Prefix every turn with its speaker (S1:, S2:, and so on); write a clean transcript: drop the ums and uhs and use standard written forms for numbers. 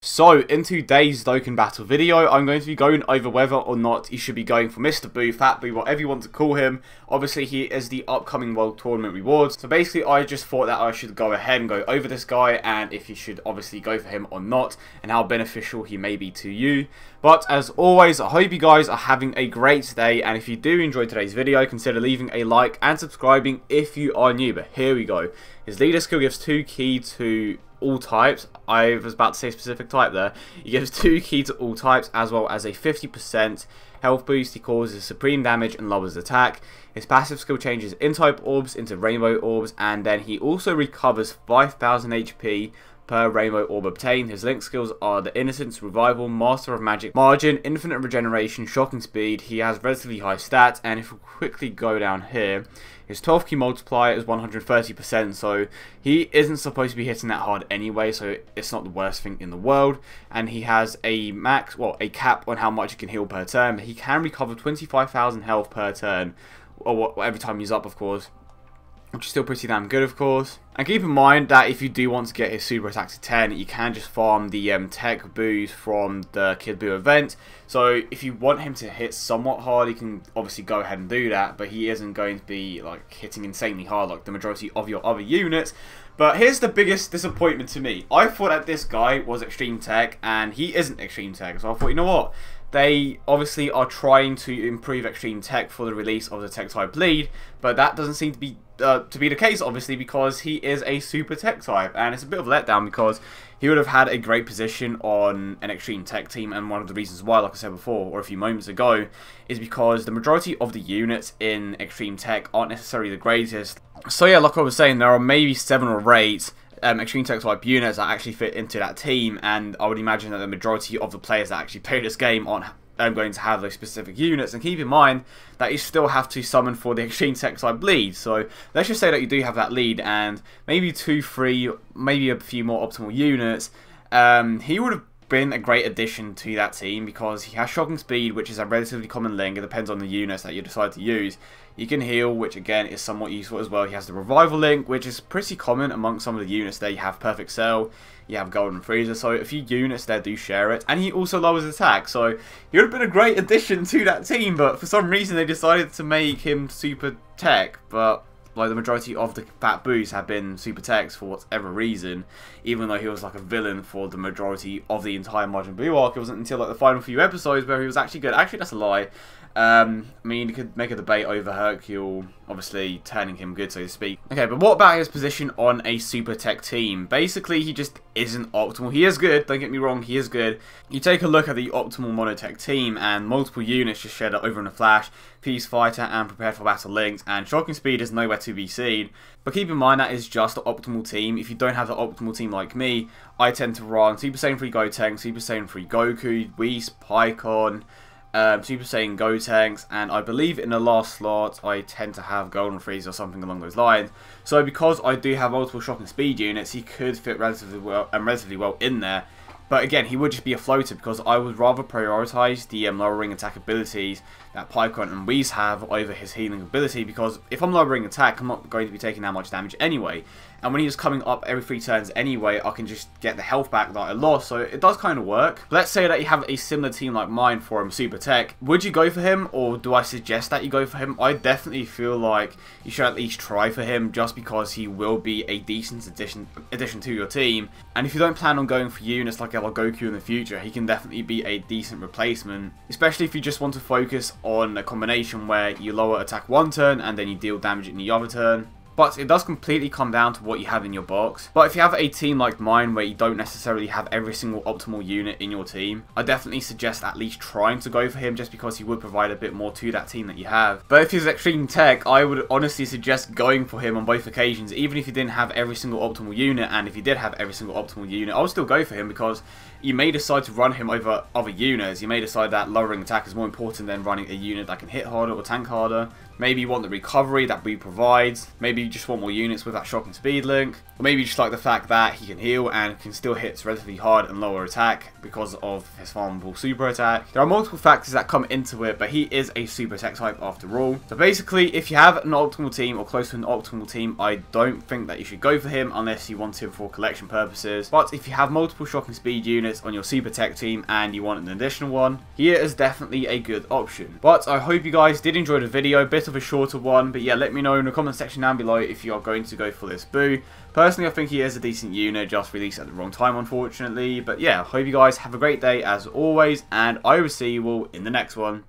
S1: So, in today's Dokkan Battle video, I'm going to be going over whether or not you should be going for Mr. Buu, Fat Buu, whatever you want to call him. Obviously, he is the upcoming World Tournament rewards. So basically, I just thought that I should go ahead and go over this guy, and if you should obviously go for him or not, and how beneficial he may be to you. But as always, I hope you guys are having a great day, and if you do enjoy today's video, consider leaving a like and subscribing if you are new. But here we go. His leader skill gives 2 key to all types. I was about to say specific type there. He gives 2 key to all types, as well as a 50% health boost. He causes supreme damage and lowers attack. His passive skill changes in-type orbs into rainbow orbs, and then he also recovers 5000 HP per rainbow orb obtained. His link skills are the Innocence, Revival, Master of Magic, Margin, Infinite Regeneration, Shocking Speed. He has relatively high stats, and if we quickly go down here, his 12 key multiplier is 130%, so he isn't supposed to be hitting that hard anyway, so it's not the worst thing in the world. And he has a a cap on how much he can heal per turn. He can recover 25,000 health per turn, or every time he's up, of course, which is still pretty damn good, of course. And keep in mind that if you do want to get his super attack to 10, you can just farm the TEQ Boos from the Kid Buu event. So if you want him to hit somewhat hard, you can obviously go ahead and do that, but he isn't going to be like hitting insanely hard like the majority of your other units. But here's the biggest disappointment to me. I thought that this guy was Extreme Tech, and he isn't Extreme Tech, so I thought, you know what? They obviously are trying to improve Extreme Tech for the release of the Tech type lead, but that doesn't seem to be the case, obviously, because he is a Super Tech type, and it's a bit of a letdown because he would have had a great position on an Extreme Tech team. And one of the reasons why, like I said before, or a few moments ago, is because the majority of the units in Extreme Tech aren't necessarily the greatest. So yeah, like I was saying, there are maybe 7 or 8 Extreme Tech type units that actually fit into that team, and I would imagine that the majority of the players that actually play this game aren't going to have those specific units. And keep in mind that you still have to summon for the Extreme Tech type lead. So let's just say that you do have that lead, and maybe 2, 3, maybe a few more optimal units. He would have been a great addition to that team because he has Shocking Speed, which is a relatively common link. It depends on the units that you decide to use. He can heal, which again is somewhat useful as well. He has the Revival link, which is pretty common among some of the units there. You have Perfect Cell, you have Golden Freezer, so a few units there do share it. And he also lowers attack, so he would have been a great addition to that team, but for some reason they decided to make him Super Tech. But like the majority of the Fat Boos have been Super Techs for whatever reason, even though he was like a villain for the majority of the entire Majin Buu arc. It wasn't until like the final few episodes where he was actually good. Actually, that's a lie. I mean, you could make a debate over Hercule, obviously turning him good, so to speak. Okay, but what about his position on a Super Tech team? Basically, he just isn't optimal. He is good, don't get me wrong, he is good. You take a look at the optimal Monotech team, and multiple units just shared over in a flash. Peace Fighter and Prepared for Battle linked, and Shocking Speed is nowhere to be seen. But keep in mind that is just the optimal team. If you don't have the optimal team like me, I tend to run Super Saiyan 3 Gotenks, Super Saiyan 3 Goku, Whis, Pikkon, Super Saiyan Gotenks, and I believe in the last slot I tend to have Golden Freeze or something along those lines. So because I do have multiple Shocking Speed units, he could fit relatively well in there. But again, he would just be a floater because I would rather prioritise the lowering attack abilities that Pikkon and Whis have over his healing ability, because if I'm lowering attack, I'm not going to be taking that much damage anyway. And when he's coming up every 3 turns anyway, I can just get the health back that I lost, so it does kind of work. But let's say that you have a similar team like mine for him, Super Tech. Would you go for him, or do I suggest that you go for him? I definitely feel like you should at least try for him, just because he will be a decent addition to your team. And if you don't plan on going for units like Goku in the future, he can definitely be a decent replacement, especially if you just want to focus on a combination where you lower attack 1 turn and then you deal damage in the other turn. But it does completely come down to what you have in your box. But if you have a team like mine where you don't necessarily have every single optimal unit in your team, I definitely suggest at least trying to go for him, just because he would provide a bit more to that team that you have. But if he's Extreme Tech, I would honestly suggest going for him on both occasions, even if you didn't have every single optimal unit. And if you did have every single optimal unit, I would still go for him, because you may decide to run him over other units. You may decide that lowering attack is more important than running a unit that can hit harder or tank harder. Maybe you want the recovery that Buu provides. Maybe you just want more units with that shock and speed link. Or maybe you just like the fact that he can heal and can still hit relatively hard and lower attack because of his farmable super attack. There are multiple factors that come into it, but he is a super attack type after all. So basically, if you have an optimal team or close to an optimal team, I don't think that you should go for him unless you want him for collection purposes. But if you have multiple shock and speed units on your super tech team and you want an additional one, he is definitely a good option. But I hope you guys did enjoy the video, bit of a shorter one, but yeah, let me know in the comment section down below if you are going to go for this Buu. Personally, I think he is a decent unit, just released at the wrong time, unfortunately. But yeah, hope you guys have a great day as always, and I will see you all in the next one.